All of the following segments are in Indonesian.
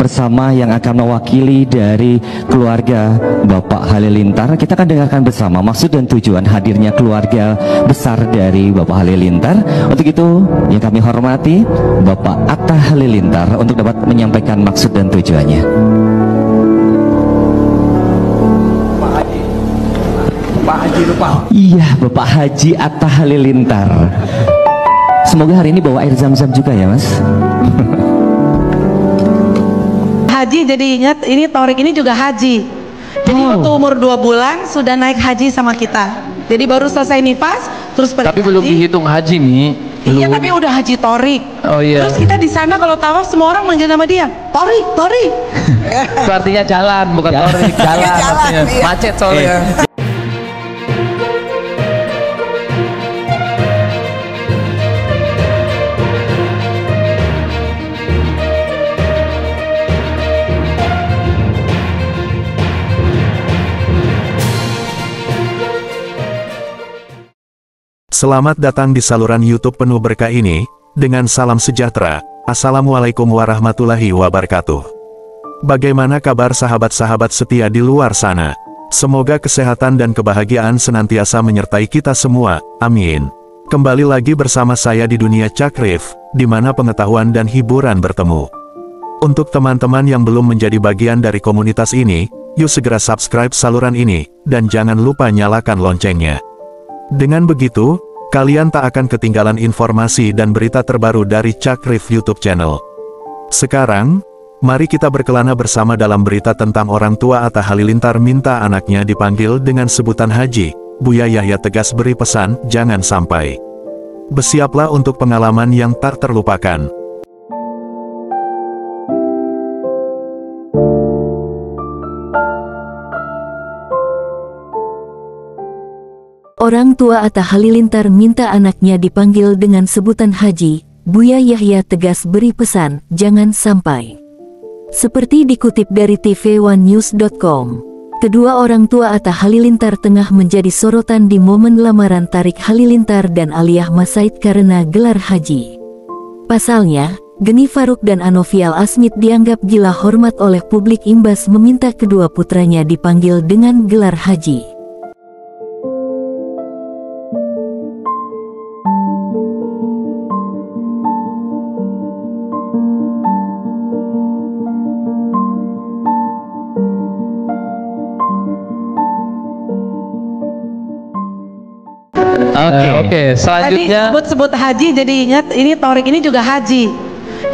bersama yang akan mewakili dari keluarga Bapak Halilintar. Kita akan dengarkan bersama maksud dan tujuan hadirnya keluarga besar dari Bapak Halilintar. Untuk itu yang kami hormati Bapak Atta Halilintar untuk dapat menyampaikan maksud dan tujuannya. Pak Haji lupa. Iya, Bapak Haji Atta Halilintar. Semoga hari ini bawa air zam-zam juga ya, Mas. Haji, jadi ingat ini Torik ini juga haji. Jadi waktu umur 2 bulan sudah naik haji sama kita. Jadi baru selesai nifas terus pergi. Tapi belum dihitung haji nih. Iya, tapi udah haji Torik. Oh iya. Terus kita di sana kalau tawaf semua orang manggil nama dia Torik, Torik. Itu artinya jalan, bukan Torik. Jalan artinya. Iya. Macet soalnya. Selamat datang di saluran YouTube penuh berkah ini, dengan salam sejahtera, Assalamualaikum warahmatullahi wabarakatuh. Bagaimana kabar sahabat-sahabat setia di luar sana? Semoga kesehatan dan kebahagiaan senantiasa menyertai kita semua, amin. Kembali lagi bersama saya di dunia Cakrif, di mana pengetahuan dan hiburan bertemu. Untuk teman-teman yang belum menjadi bagian dari komunitas ini, yuk segera subscribe saluran ini, dan jangan lupa nyalakan loncengnya. Dengan begitu, kalian tak akan ketinggalan informasi dan berita terbaru dari Cakrif YouTube channel. Sekarang, mari kita berkelana bersama dalam berita tentang orang tua Atta Halilintar minta anaknya dipanggil dengan sebutan Haji. Buya Yahya tegas beri pesan, jangan sampai. Bersiaplah untuk pengalaman yang tak terlupakan. Orang tua Atta Halilintar minta anaknya dipanggil dengan sebutan Haji. Buya Yahya tegas beri pesan, jangan sampai. Seperti dikutip dari tv1news.com, kedua orang tua Atta Halilintar tengah menjadi sorotan di momen lamaran Tarik Halilintar dan Aliyah Masaid karena gelar haji. Pasalnya, Geni Faruk dan Anovial Asmit dianggap gila hormat oleh publik imbas meminta kedua putranya dipanggil dengan gelar haji. Oke, selanjutnya. Tadi sebut-sebut haji, jadi ingat ini Torik ini juga haji.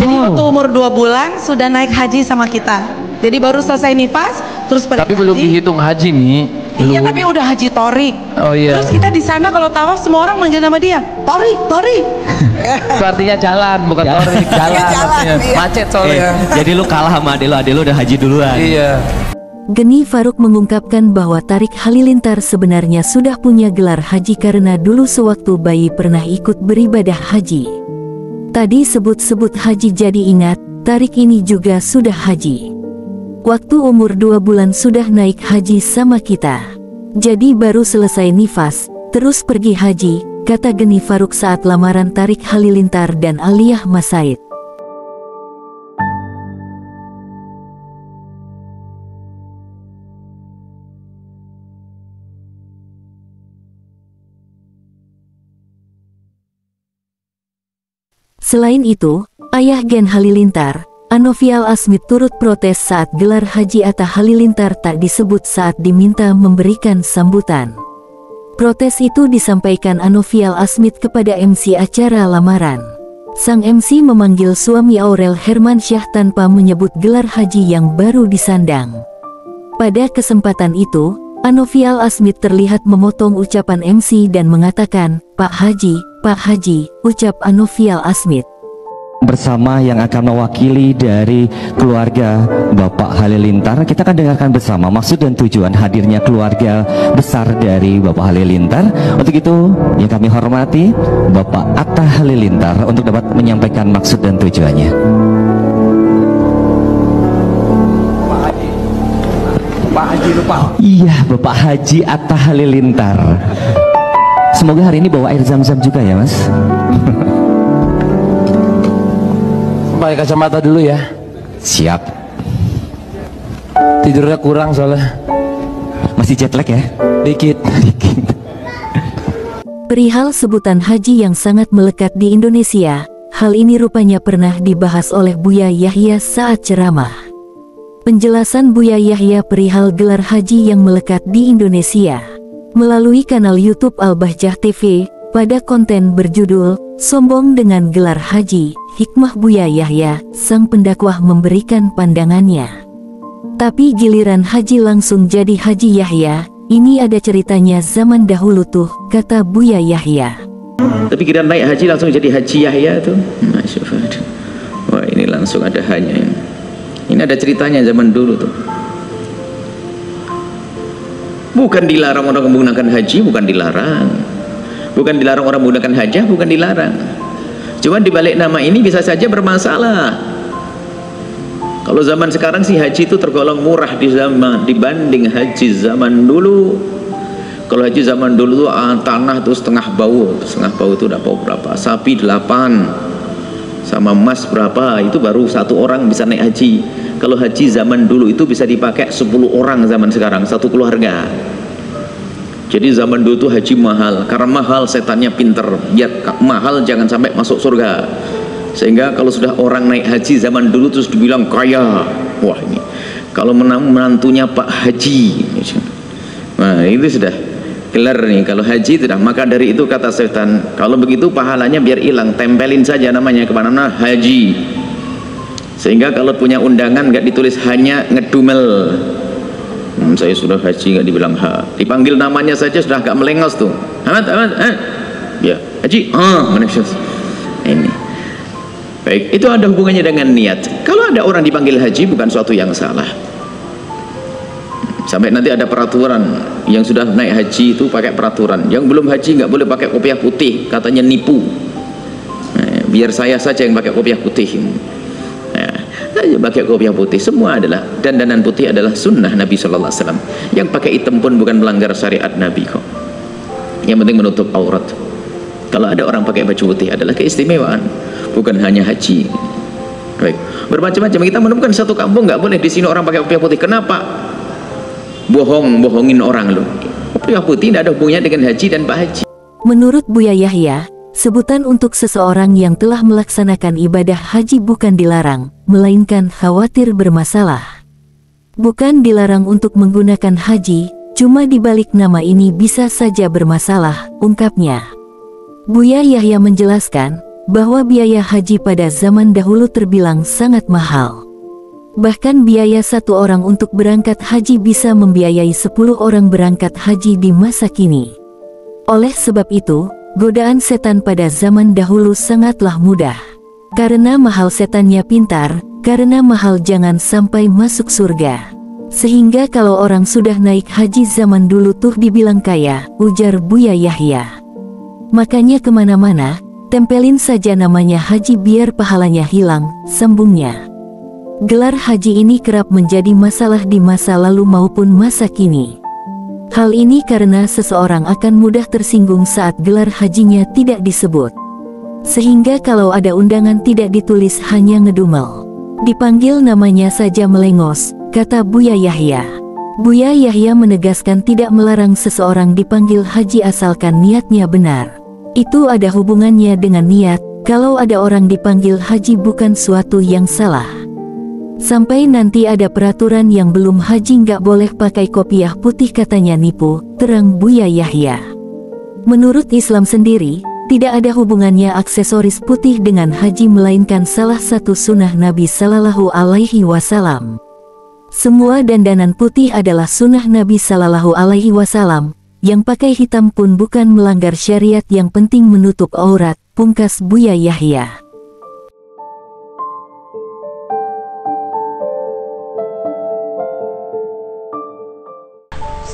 Jadi waktu umur 2 bulan sudah naik haji sama kita. Jadi baru selesai nifas terus pergi. Tapi belum dihitung haji nih. Iya, tapi udah haji Torik. Oh iya. Terus kita di sana kalau tawaf semua orang manggil nama dia Torik, Torik. Itu artinya jalan, bukan Torik. Jalan artinya. Macet soalnya. Jadi lu kalah sama adek lu udah haji duluan. Iya. Geni Faruk mengungkapkan bahwa Tarik Halilintar sebenarnya sudah punya gelar haji karena dulu sewaktu bayi pernah ikut beribadah haji. Tadi sebut-sebut haji, jadi ingat, Tarik ini juga sudah haji. Waktu umur 2 bulan sudah naik haji sama kita. Jadi baru selesai nifas, terus pergi haji, kata Geni Faruk saat lamaran Tarik Halilintar dan Aliyah Masaid. Selain itu, ayah Gen Halilintar, Anovial Asmit turut protes saat gelar haji Atta Halilintar tak disebut saat diminta memberikan sambutan. Protes itu disampaikan Anovial Asmit kepada MC acara lamaran. Sang MC memanggil suami Aurel Hermansyah tanpa menyebut gelar haji yang baru disandang. Pada kesempatan itu, Anovial Asmit terlihat memotong ucapan MC dan mengatakan, Pak Haji, ucap Anovial Asmit. Bersama yang akan mewakili dari keluarga Bapak Halilintar, kita akan dengarkan bersama maksud dan tujuan hadirnya keluarga besar dari Bapak Halilintar. Untuk itu yang kami hormati Bapak Atta Halilintar untuk dapat menyampaikan maksud dan tujuannya. Pak Haji lupa. Iya, Bapak Haji Atta Halilintar. Semoga hari ini bawa air zam-zam juga ya, Mas. Pakai kacamata dulu ya. Siap. Tidurnya kurang soalnya. Masih jet lag ya? Dikit. Perihal sebutan haji yang sangat melekat di Indonesia, hal ini rupanya pernah dibahas oleh Buya Yahya saat ceramah. Penjelasan Buya Yahya perihal gelar haji yang melekat di Indonesia melalui kanal YouTube Al-Bahjah TV pada konten berjudul Sombong dengan Gelar Haji, hikmah Buya Yahya, sang pendakwah memberikan pandangannya. Tapi giliran haji langsung jadi Haji Yahya, ini ada ceritanya zaman dahulu tuh, kata Buya Yahya. Tapi kira naik haji langsung jadi Haji Yahya tuh, Masya Allah. Wah, ini langsung ada hanya. Ini ada ceritanya zaman dulu tuh. Bukan dilarang orang menggunakan haji, bukan dilarang. Bukan dilarang orang menggunakan hajah, bukan dilarang. Cuma dibalik nama ini bisa saja bermasalah. Kalau zaman sekarang sih haji itu tergolong murah dibanding haji zaman dulu. Kalau haji zaman dulu tuh tanah tuh setengah bau itu udah bau berapa? Sapi 8 sama emas berapa, itu baru 1 orang bisa naik haji. Kalau haji zaman dulu itu bisa dipakai 10 orang zaman sekarang, 1 keluarga. Jadi zaman dulu tuh haji mahal, karena mahal setannya pinter, biar mahal jangan sampai masuk surga. Sehingga kalau sudah orang naik haji zaman dulu terus dibilang kaya, wah ini kalau menantunya Pak Haji, nah itu sudah gelar nih. Kalau haji sudah, maka dari itu kata setan, kalau begitu pahalanya biar hilang, tempelin saja namanya kemana-mana haji. Sehingga kalau punya undangan nggak ditulis hanya ngedumel, saya sudah haji nggak dibilang ha, dipanggil namanya saja sudah agak melengos tuh. Ahmad, ya haji, mana ini. Baik, itu ada hubungannya dengan niat. Kalau ada orang dipanggil haji bukan suatu yang salah. Sampai nanti ada peraturan, yang sudah naik haji itu pakai peraturan, yang belum haji nggak boleh pakai kopiah putih, katanya nipu. Nah, biar saya saja yang pakai kopiah putih. Nah, pakai kopiah putih, semua adalah dandanan putih adalah sunnah Nabi Sallallahu Alaihi Wasallam. Yang pakai hitam pun bukan melanggar syariat Nabi kok. Yang penting menutup aurat. Kalau ada orang pakai baju putih adalah keistimewaan, bukan hanya haji. Baik, bermacam-macam. Kita menemukan satu kampung nggak boleh di sini orang pakai kopiah putih. Kenapa? Bohongin orang loh. Kopiah putih tidak ada hubungannya dengan haji dan Pak Haji. Menurut Buya Yahya, sebutan untuk seseorang yang telah melaksanakan ibadah haji bukan dilarang, melainkan khawatir bermasalah. Bukan dilarang untuk menggunakan haji, cuma dibalik nama ini bisa saja bermasalah, ungkapnya. Buya Yahya menjelaskan bahwa biaya haji pada zaman dahulu terbilang sangat mahal. Bahkan biaya 1 orang untuk berangkat haji bisa membiayai 10 orang berangkat haji di masa kini. Oleh sebab itu, godaan setan pada zaman dahulu sangatlah mudah. Karena mahal setannya pintar, karena mahal jangan sampai masuk surga. Sehingga kalau orang sudah naik haji zaman dulu tuh dibilang kaya, ujar Buya Yahya. Makanya kemana-mana, tempelin saja namanya haji biar pahalanya hilang, sambungnya. Gelar haji ini kerap menjadi masalah di masa lalu maupun masa kini. Hal ini karena seseorang akan mudah tersinggung saat gelar hajinya tidak disebut. Sehingga kalau ada undangan tidak ditulis hanya ngedumel. Dipanggil namanya saja melengos, kata Buya Yahya. Buya Yahya menegaskan tidak melarang seseorang dipanggil haji asalkan niatnya benar. Itu ada hubungannya dengan niat, kalau ada orang dipanggil haji bukan suatu yang salah. Sampai nanti ada peraturan yang belum haji nggak boleh pakai kopiah putih katanya nipu, terang Buya Yahya. Menurut Islam sendiri, tidak ada hubungannya aksesoris putih dengan haji melainkan salah satu sunnah Nabi Sallallahu Alaihi Wasallam. Semua dandanan putih adalah sunnah Nabi Sallallahu Alaihi Wasallam. Yang pakai hitam pun bukan melanggar syariat, yang penting menutup aurat, pungkas Buya Yahya.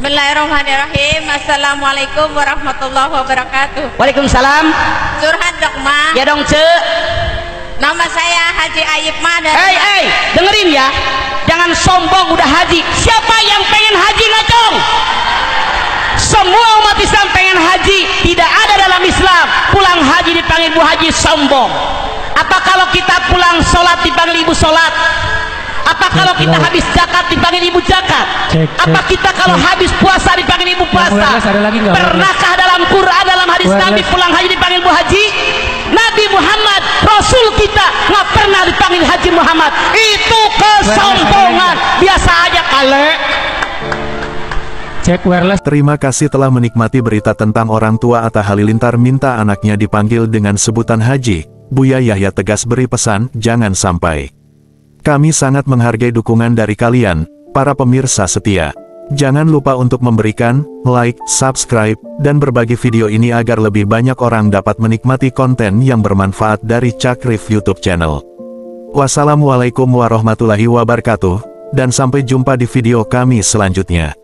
Bismillahirrahmanirrahim. Assalamualaikum warahmatullahi wabarakatuh. Waalaikumsalam. Curhat dong, Ma. Ya dong, Cek. Nama saya Haji Ayib, Ma. Hei, dengerin ya. Jangan sombong udah haji. Siapa yang pengen haji ngacong? Semua umat Islam pengen haji. Tidak ada dalam Islam pulang haji dipanggil Bu Haji sombong. Apa kalau kita pulang sholat dipanggil Ibu sholat? Apa kalau kita habis zakat dipanggil ibu zakat? Apa kita kalau habis puasa dipanggil ibu puasa? Pernahkah dalam Quran, dalam hadis Nabi pulang haji dipanggil Bu Haji? Nabi Muhammad, Rasul kita nggak pernah dipanggil Haji Muhammad. Itu kesombongan. Biasa aja kale. Cek wireless. Terima kasih telah menikmati berita tentang orang tua Atta Halilintar minta anaknya dipanggil dengan sebutan Haji. Buya Yahya tegas beri pesan, jangan sampai. Kami sangat menghargai dukungan dari kalian, para pemirsa setia. Jangan lupa untuk memberikan like, subscribe, dan berbagi video ini agar lebih banyak orang dapat menikmati konten yang bermanfaat dari Cakrif YouTube channel. Wassalamualaikum warahmatullahi wabarakatuh, dan sampai jumpa di video kami selanjutnya.